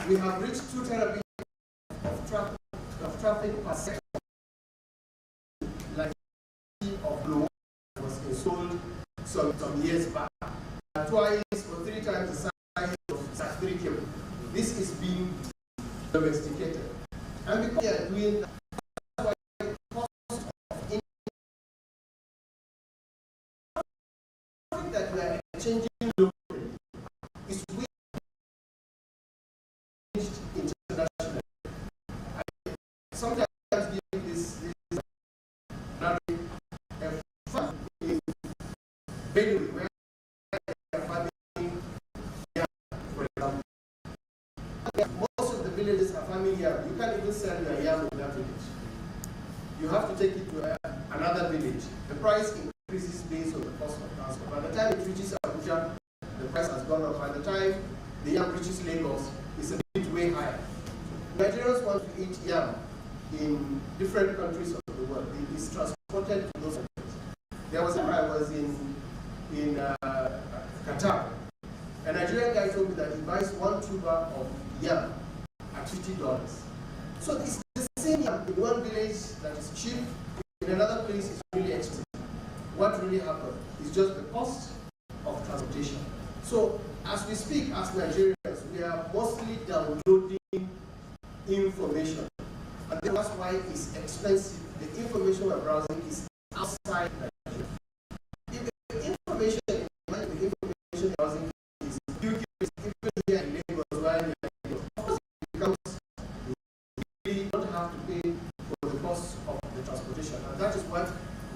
we have reached 2 terabits of traffic per second. Like of Glow was installed some years back. Twice or 3 times the size of Sat3 cable. This is being domesticated. And because we are doing that, that's why the cost of that we are exchanging locally is we internationally. I sometimes give this analogy. A farm is Benue, where they are farming yam, for example. Most of the villages are farming yam. You can't even sell your yam in that village. You have to take it to another village. The price increases based on the cost of transport. By the time it reaches Abuja, the price has gone up. By the time the yam reaches Lagos, it's a bit way higher. Nigerians want to eat yam in different countries of the world. It is transported to those countries. There was a time I was in Qatar. A Nigerian guy told me that he buys 1 tuber of yam at $50. So it's the same yam in one village that is cheap, in another place it's really expensive. What really happened is just the cost of transportation. So as we speak, as Nigerians, we are mostly downloading information. And that's why it's expensive. The information we're browsing is outside Nigeria. If the information you're browsing is UK, even here in Lagos, while you're in Lagos, of course it becomes, you really don't have to pay for the cost of the transportation. And that is what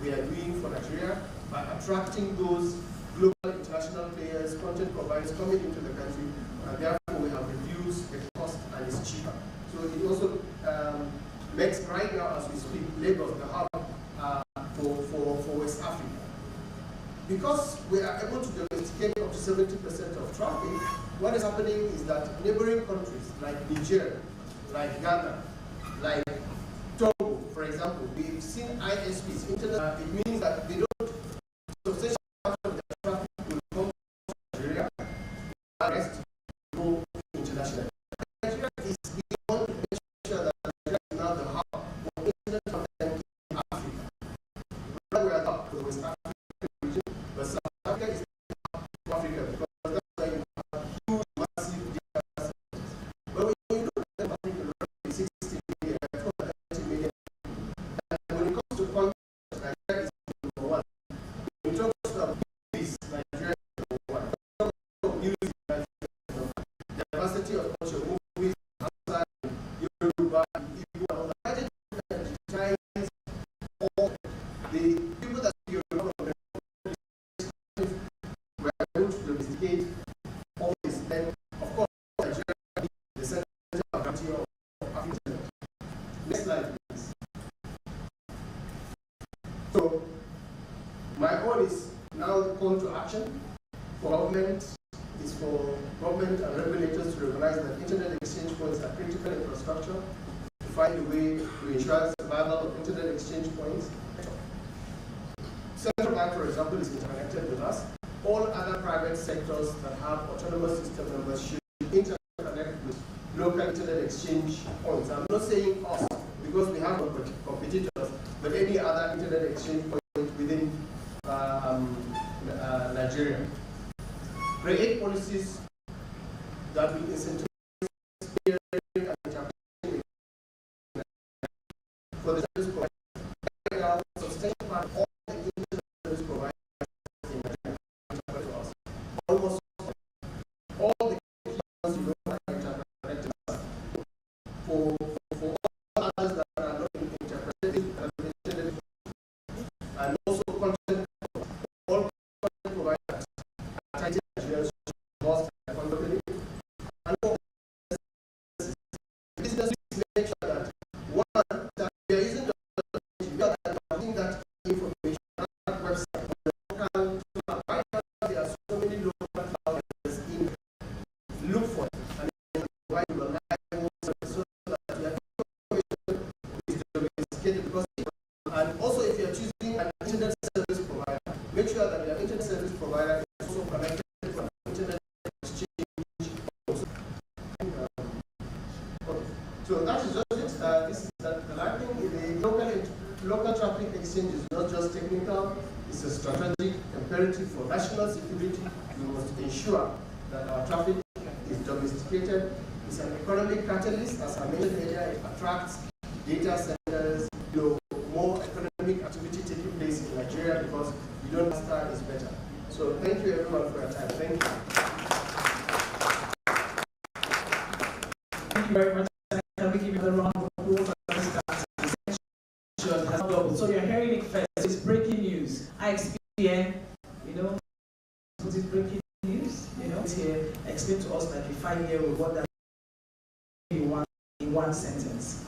we are doing for Nigeria by attracting those global international players, content providers coming into the country, and therefore we have reduced the cost and it's cheaper. So it also makes, right now as we speak, Lagos the hub for West Africa. Because we are able to domesticate up to 70% of traffic, what is happening is that neighboring countries like Niger, like Ghana, like Togo, for example, we've seen ISPs, internet. It means that they don't, substantial part of the traffic will come to Nigeria, the rest go internationally. Nigeria is beyond to make sure that Nigeria is now the hub for internet content in Africa. Right, we are the hub for the West African region, but South Africa is the hub for Africa because that's where you have huge, massive data centers. But when you look at the African region, 60 million, 230 million, and when it comes to content, Nigeria is number 1. When it comes to movies, Nigeria is number 1. When it comes to music, Nigeria is number 1. Diversity of culture, movies, Hausa, Yoruba, Igbo, and all that. Imagine digitize all the people that speak Yoruba from the if we are going to domesticate all this, then of course Nigeria is the center of gravity of Africa. Next slide, please. So my goal is now call to action for government, is for government and regulators to recognize that internet exchange points are critical infrastructure, to find a way to ensure the survival of internet exchange points. Central Bank, for example, is interconnected with us. All other private sectors that have autonomous system members should interconnect with local internet exchange points. I'm not saying us, because we have competitors, but any other internet exchange point within Nigeria. Create policies that will incentivize peering and interpretation for the service providers. Right now, a substantial part of all the internet service providers in Nigeria interpret to us. Almost all the ones you know are interconnected to us. For all others that are not interpreted, and also content, all content providers are tied Nigerians lost their company. And businesses make sure that one, that we are using the technology, that we are using that information much is just it. This is the lighting. The local traffic exchange is not just technical, it's a strategic imperative for national security. We must ensure that our traffic is domesticated. It's an economic catalyst, as I mentioned earlier. It attracts data centers, more economic activity taking place in Nigeria because you don't understand is better. So thank you everyone for your time. Thank you. Thank you very much. Can we give you a round of applause? So you're hearing it first. It's breaking news. IXPN, what is breaking news? It's here. Explain to us like a 5-year-old what that you in one sentence.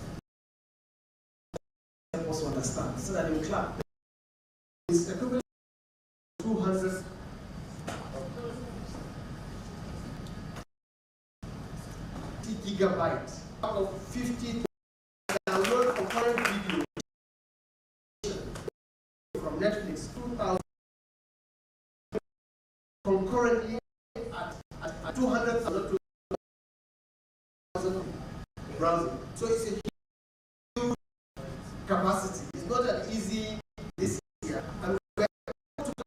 Help us understand so that they will clap. It's equivalent to 200 gigabytes out of 50 download concurrent video from Netflix, 2,000 concurrently at 200,000 browsing. So it's a huge capacity. It's not an easy this year. And we're able to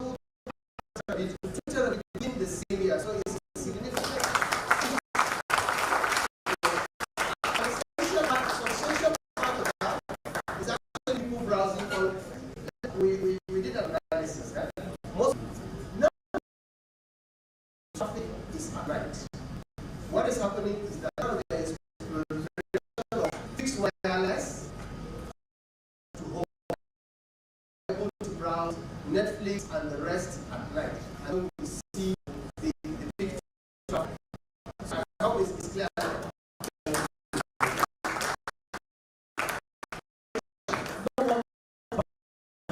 do Twitter within the same year. So it's significant. Substantial part of that is actually people browsing on. We did an analysis. Right? Most traffic is at night. What is happening is that there is fixed wireless to home, able to browse Netflix and the rest at night, and we see the big traffic. So I hope it's clear.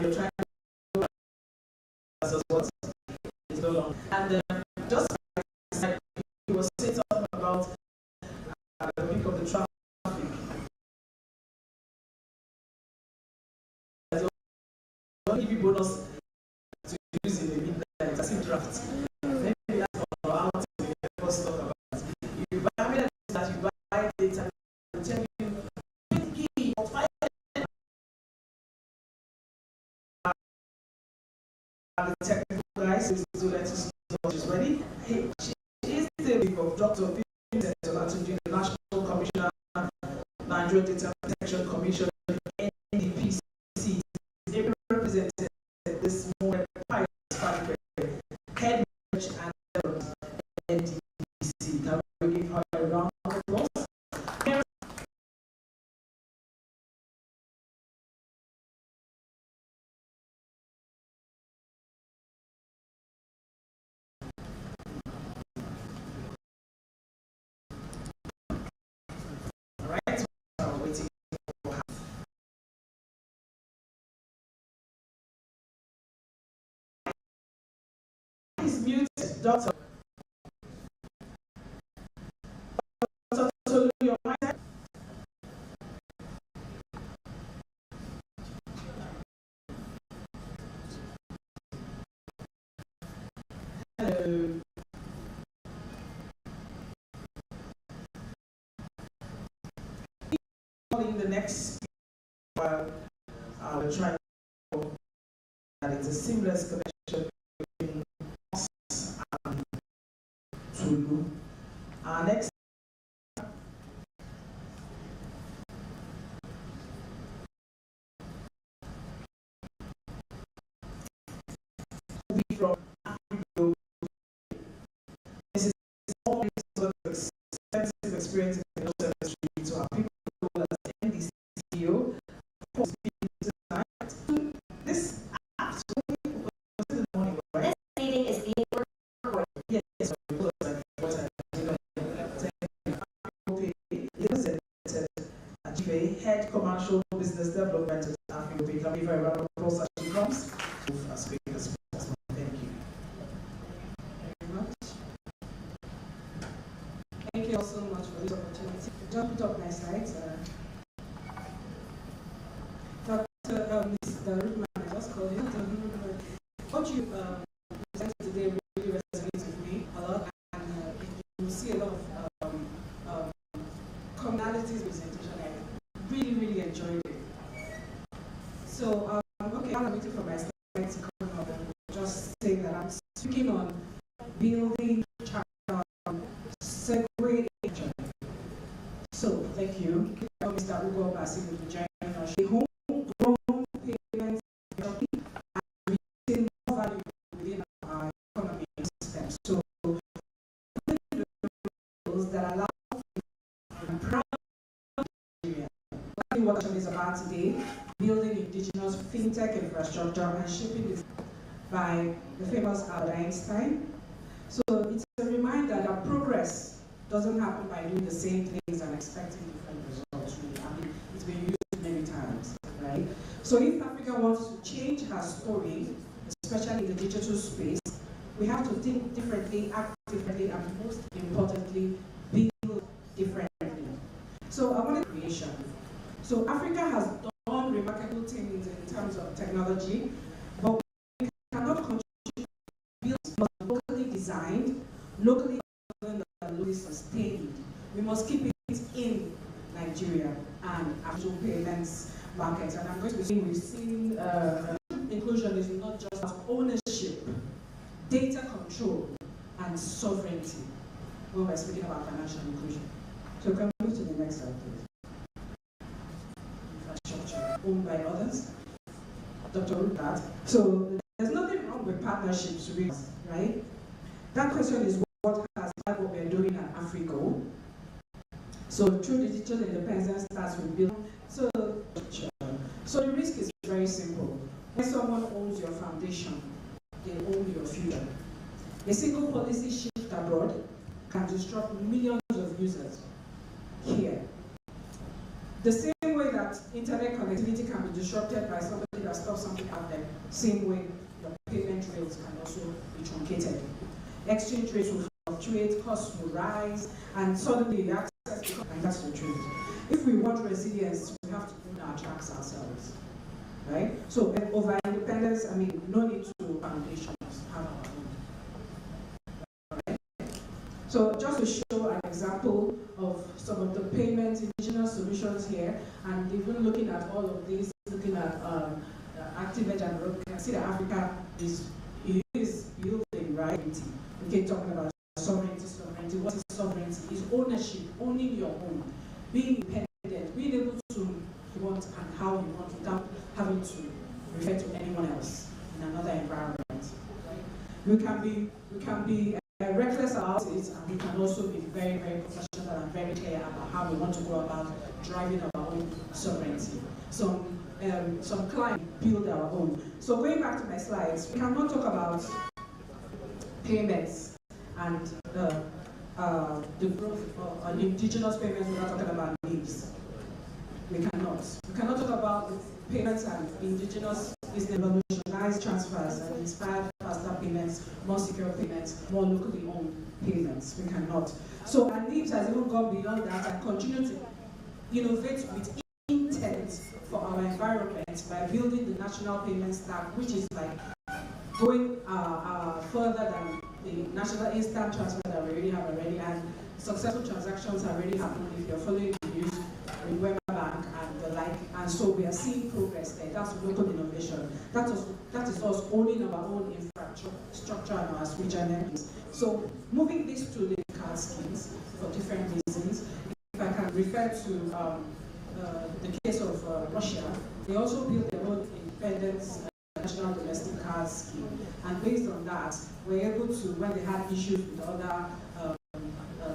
You're trying to what is no longer. And just like he was saying something about the peak of the traffic. Don't give you bonus to use in the midnight as a draft. Maybe that's what I want to first talk about. If you buy that you buy data, will tell you 20 or 5 the technical guys so that is ready. She is the lead of Dr. Vincent Olatunji, the National Commissioner, Nigeria Data Protection Commission, NDPC, represented this more head and NDPC. Can we give her a round of applause? Right, waiting for her. Is muted, Doctor. Dr. Tolu, your mic. Hello. In the next while, I will try to that it's a seamless connection between us and Tulu. Our next will be from AfriTECH. This is always sort of extensive experience in the health industry to our people. This meeting is being recorded. Yes, Head Commercial Business Development at AfriTECH. Can we give her a round of applause as she comes? As quick as possible. Thank you. Very much. Thank you all so much for this opportunity. Jump it up my slides. Mr. Rutman, I just called you. What you presented today really resonates with me a lot, and you will see a lot of commonalities with presentation. speaking on building segue. So, thank you. Mr. Ugo Basi will be joining us. The homegrown payments and retain more value within our economy system. So, that allow and proud Nigeria. What is about today, building indigenous fintech infrastructure and shaping it by the famous Albert Einstein. So it's a reminder that progress doesn't happen by doing the same things and expecting different results. Really. I mean, it's been used many times, right? So if Africa wants to change her story, especially in the digital space, we have to think differently, act differently, and most importantly, build differently. So I wanted creation. So Africa has done remarkable things in terms of technology, but we cannot continue to build locally designed, locally governed, and locally sustained. We must keep it in Nigeria and actual payments markets. And I'm going to say we've seen inclusion is not just ownership, data control, and sovereignty when we're speaking about financial inclusion. So can we move to the next slide, please? Infrastructure owned by others. Dr. Rupert. So there's nothing wrong with partnerships, really, right? That question is what we're doing at AfriGo. So true digital independence starts with building. So the risk is very simple. When someone owns your foundation, they own your future. A single policy shift abroad can disrupt millions of users here. The same way that internet connectivity can be disrupted by somebody that stops something out there, same way your payment rails can also be truncated. Exchange rates will fluctuate, costs will rise, and suddenly the access becomes, and that's the truth. If we want resilience, we have to own our tracks ourselves, right? So over independence, I mean, no need to foundations, have our own. Right? So just to show an example of some of the payment indigenous solutions here, and even looking at all of these, looking at ActiveEdge and Europe, you can see that Africa is building, right? We keep talking about sovereignty. What is sovereignty? Is ownership, owning your own, being independent, being able to want and how you want without having to refer to anyone else in another environment. We can be reckless about it, and we can also be very, very professional and very clear about how we want to go about driving our own sovereignty. Some clients build our own. So going back to my slides, we cannot talk about payments and the growth of indigenous payments without talking about needs. We cannot. We cannot talk about payments and indigenous business revolutionized transfers and inspired faster payments, more secure payments, more locally owned payments. We cannot. So our needs has even gone beyond that and continue to innovate with intent for our environment by building the national payment stack, which is like going further than the national instant transfer that we already have and successful transactions have already happened if you're following the news in Web Bank and the like, and so we are seeing progress there. That's local innovation. That is us owning our own infrastructure and our switch energies. So moving this to the card schemes for different reasons. If I can refer to the case of Russia, they also built their own independent national domestic card scheme, and based on that, we're able to, when they had issues with other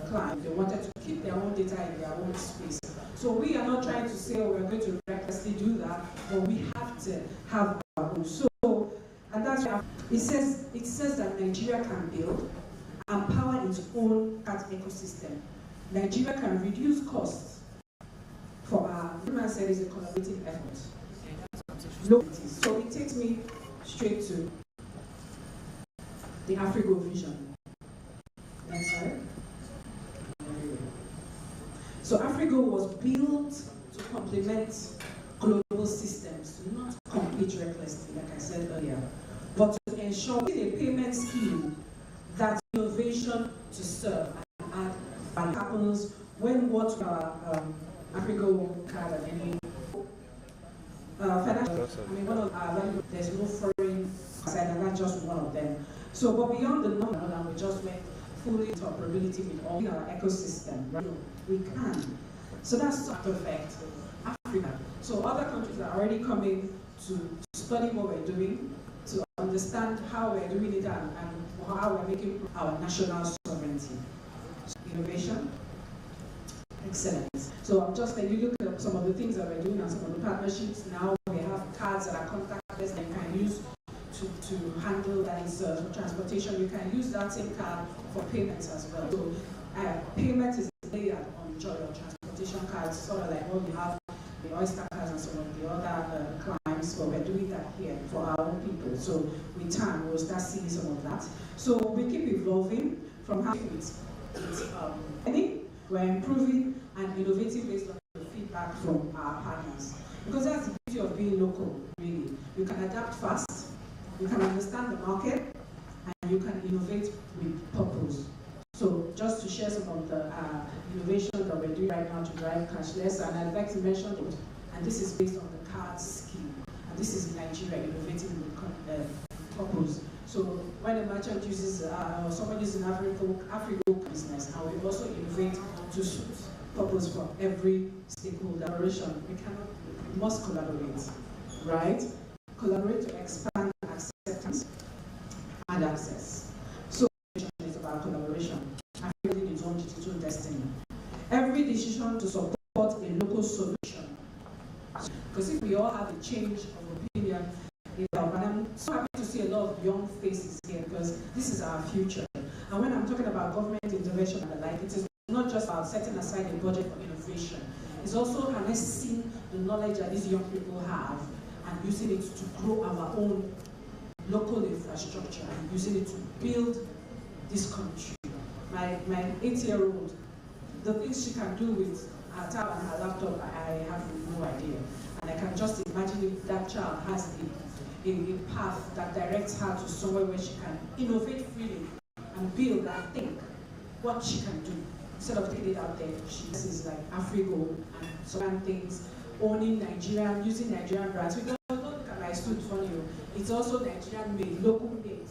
clients, they wanted to keep their own data in their own space. So we are not trying to say, oh, we're going to recklessly do that, but we have to have our own. So, and that's why it says that Nigeria can build and power its own card ecosystem. Nigeria can reduce costs for our, human said, is a collaborative effort. So it takes me straight to the AfriGo vision. Next slide. So AfriGo was built to complement global systems, not compete recklessly, like I said earlier, but to ensure a payment scheme that innovation to serve and add value happens when what AfriGo card and any financial, I mean, one of our there's no foreign side, and that's just one of them. So, but beyond the number, and we just went fully interoperability with all our ecosystem, right? We can. So that's not perfect. Africa. So other countries are already coming to study what we're doing, to understand how we're doing it and how we're making our national sovereignty. So innovation, excellent. So I'm just like, you look at some of the things that we're doing and some of the partnerships. Now we have cards that are contactless that you can use to handle that is for transportation. You can use that same card for payments as well. So payment is layered on your transportation cards, sort of like what we have the Oyster cards and some of the other clients, but we're doing that here for our own people. So with time, we'll start seeing some of that. So we keep evolving from how it's we're improving and innovating based on the feedback from our partners. Because that's the beauty of being local, really. You can adapt fast, you can understand the market, and you can innovate with purpose. So just to share some of the innovations that we're doing right now to drive cashless, and I'd like to mention it, and this is based on the card scheme, and this is in Nigeria, innovating with purpose. So when a merchant uses, or someone uses an AfriTECH business, and we also innovate to suit purpose for every stakeholder. We must collaborate, right? Collaborate to expand acceptance and access. So it's about collaboration and building its own digital destiny. Every decision to support a local solution. Because if we all have a change of opinion, and I'm so happy to see a lot of young faces here because this is our future. And when I'm talking about government intervention and the like, it is not just about setting aside a budget for innovation. It's also harnessing the knowledge that these young people have and using it to grow our own local infrastructure and using it to build this country. My 8-year-old, the things she can do with her tab and her laptop, I have no idea. And I can just imagine if that child has a path that directs her to somewhere where she can innovate freely and build and think what she can do. Instead of taking it out there, she is like AfriTECH and certain things, owning Nigerian, using Nigerian brands. Because don't look at my student funny, it's also Nigerian made, local made.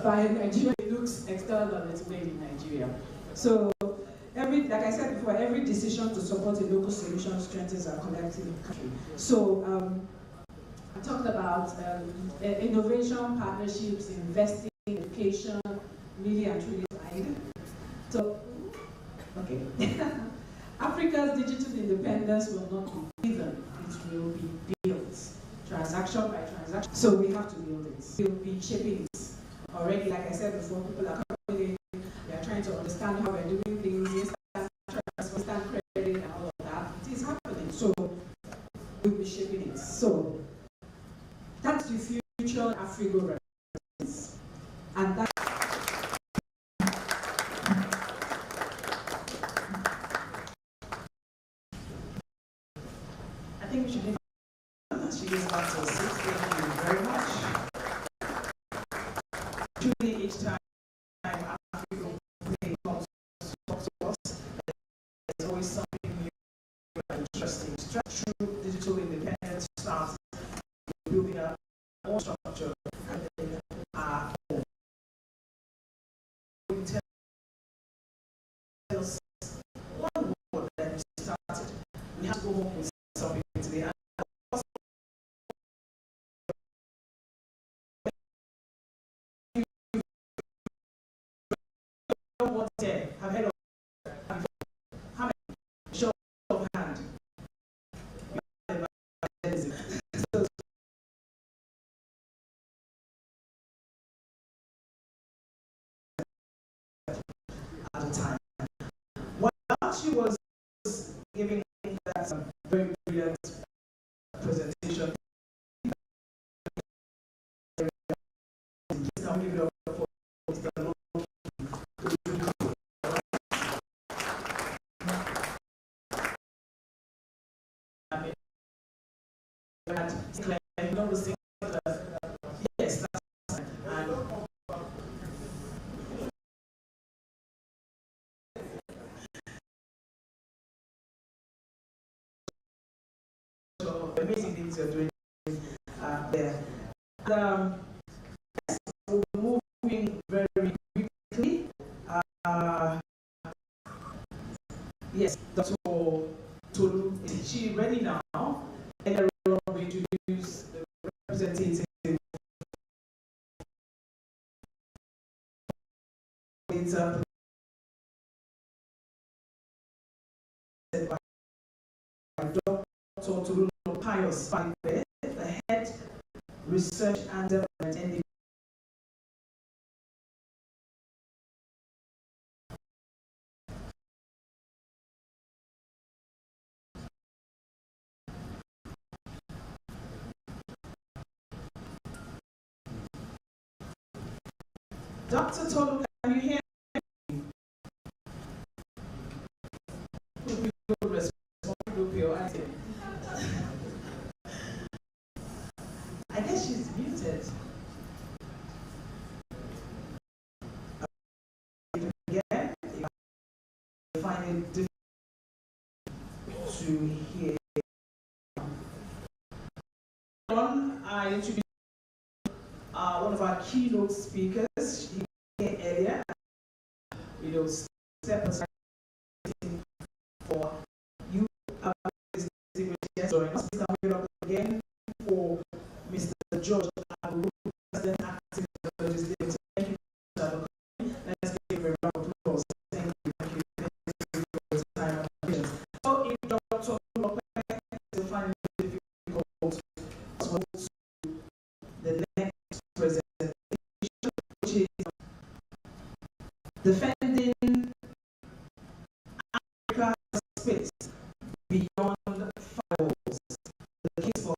By Nigeria, it looks external, but it's made in Nigeria. So, like I said before, every decision to support a local solution strengthens our collective country. So, I talked about innovation, partnerships, investing, education, really and truly tied. So, okay. Africa's digital independence will not be given, it will be built, transaction by transaction. So we have to build it. We'll be shaping it. Already, like I said before, people are coming in, they are trying to understand how we're doing things, instant transfer, instant credit, and all of that. It is happening. So we'll be shaping it. So that's the future AfriTECH represents. And that I think we should leave she gets back to 6. Thank you very much. Truly, each time AfriTECH comes to talk to us, there's always something new and interesting. True digital independence starts building our own structure and then our own. Tell us one word that we started. We have to go home with something today. I've heard of how many show of hand at the time. While she was giving that very brilliant presentation, I'll give it up for Mr. Yes, that's right. So amazing things you're doing there. And, yes, we'll move moving very quickly. Yes, Dr. Tolu, is she ready now? And everyone will introduce the representative by Dr. Tolu Pius Fife, the head research and development in the Dr. Tolu, can you hear me? Good response. I guess she's muted. Again, I find it difficult to hear. I introduced one of our keynote speakers. He came earlier. Step aside for you. Join us. Coming up again for Mr. George, President Acting Legislative. Thank you for coming. Let's give a round of applause. Thank you. Thank you. Thank you for your time and patience. So, if Dr. Lopez is finding it difficult to the next presentation, which is defending Africa's space beyond firewalls. The case for